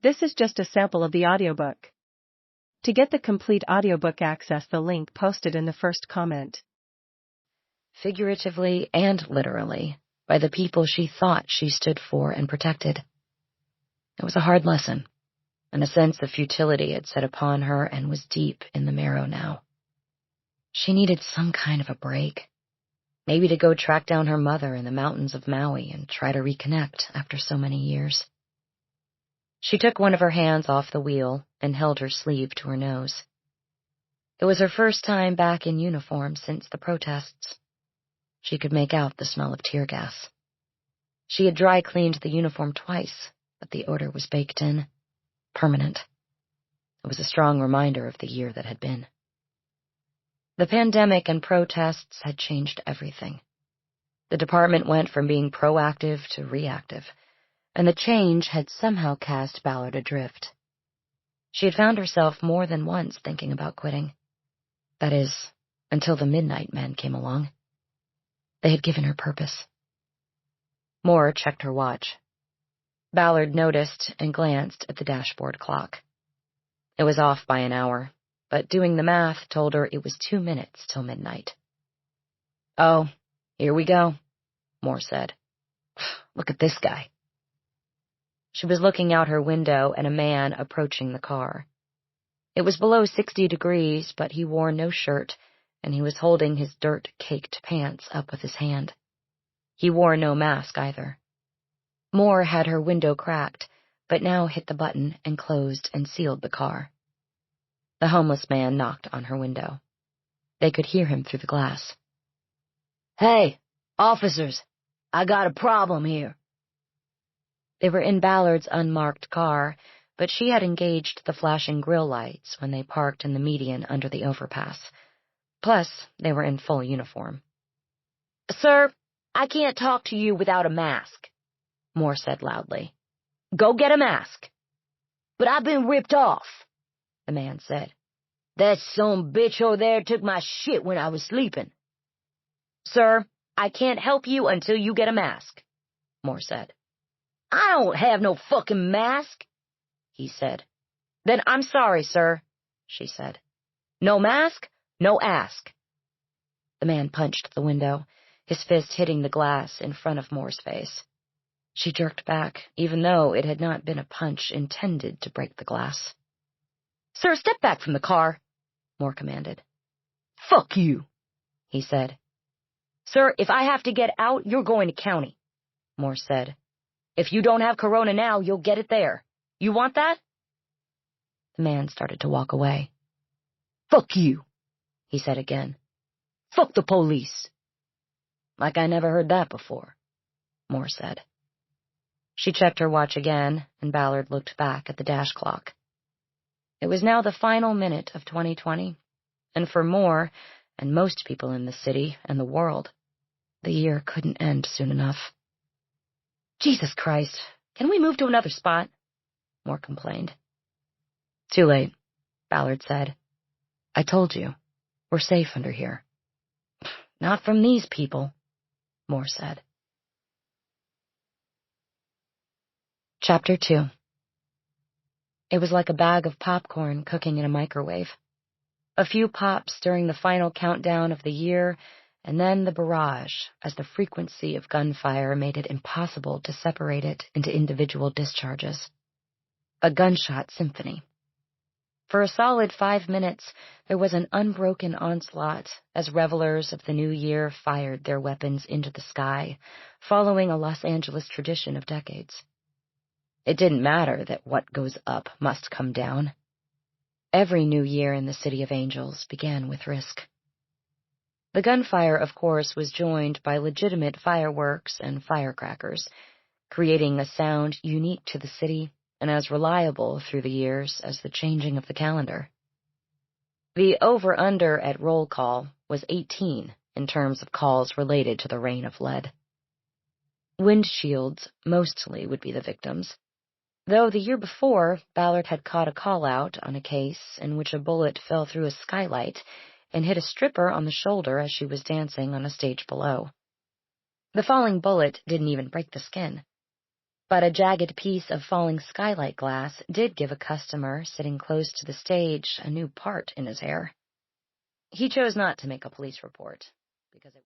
This is just a sample of the audiobook. To get the complete audiobook, access the link posted in the first comment. Figuratively and literally, by the people she thought she stood for and protected. It was a hard lesson, and a sense of futility had set upon her and was deep in the marrow now. She needed some kind of a break. Maybe to go track down her mother in the mountains of Maui and try to reconnect after so many years. She took one of her hands off the wheel and held her sleeve to her nose. It was her first time back in uniform since the protests. She could make out the smell of tear gas. She had dry cleaned the uniform twice, but the odor was baked in, permanent. It was a strong reminder of the year that had been. The pandemic and protests had changed everything. The department went from being proactive to reactive, and the change had somehow cast Ballard adrift. She had found herself more than once thinking about quitting. That is, until the midnight men came along. They had given her purpose. Moore checked her watch. Ballard noticed and glanced at the dashboard clock. It was off by an hour, but doing the math told her it was 2 minutes till midnight. "Oh, here we go," Moore said. "Look at this guy." She was looking out her window at a man approaching the car. It was below 60 degrees, but he wore no shirt, and he was holding his dirt-caked pants up with his hand. He wore no mask either. Moore had her window cracked, but now hit the button and closed and sealed the car. The homeless man knocked on her window. They could hear him through the glass. "Hey, officers, I got a problem here." They were in Ballard's unmarked car, but she had engaged the flashing grille lights when they parked in the median under the overpass. Plus, they were in full uniform. "Sir, I can't talk to you without a mask," Moore said loudly. "Go get a mask." "But I've been ripped off," the man said. "That some bitch over there took my shit when I was sleeping." "Sir, I can't help you until you get a mask," Moore said. "I don't have no fucking mask," he said. "Then I'm sorry, sir," she said. "No mask, no ask." The man punched the window, his fist hitting the glass in front of Moore's face. She jerked back, even though it had not been a punch intended to break the glass. "Sir, step back from the car," Moore commanded. "Fuck you," he said. "Sir, if I have to get out, you're going to county," Moore said. "If you don't have corona now, you'll get it there. You want that?" The man started to walk away. "Fuck you," he said again. "Fuck the police." "Like I never heard that before," Moore said. She checked her watch again, and Ballard looked back at the dash clock. It was now the final minute of 2020, and for Moore, and most people in the city and the world, the year couldn't end soon enough. "Jesus Christ, can we move to another spot?" Moore complained. "Too late," Ballard said. "I told you, we're safe under here." "Not from these people," Moore said. Chapter 2. It was like a bag of popcorn cooking in a microwave. A few pops during the final countdown of the year, and then the barrage as the frequency of gunfire made it impossible to separate it into individual discharges. A gunshot symphony. For a solid 5 minutes, there was an unbroken onslaught as revelers of the new year fired their weapons into the sky, following a Los Angeles tradition of decades. It didn't matter that what goes up must come down. Every new year in the City of Angels began with risk. The gunfire, of course, was joined by legitimate fireworks and firecrackers, creating a sound unique to the city and as reliable through the years as the changing of the calendar. The over-under at roll call was 18 in terms of calls related to the rain of lead. Windshields mostly would be the victims, though the year before, Ballard had caught a call-out on a case in which a bullet fell through a skylight and hit a stripper on the shoulder as she was dancing on a stage below. The falling bullet didn't even break the skin. But a jagged piece of falling skylight glass did give a customer sitting close to the stage a new part in his hair. He chose not to make a police report, because it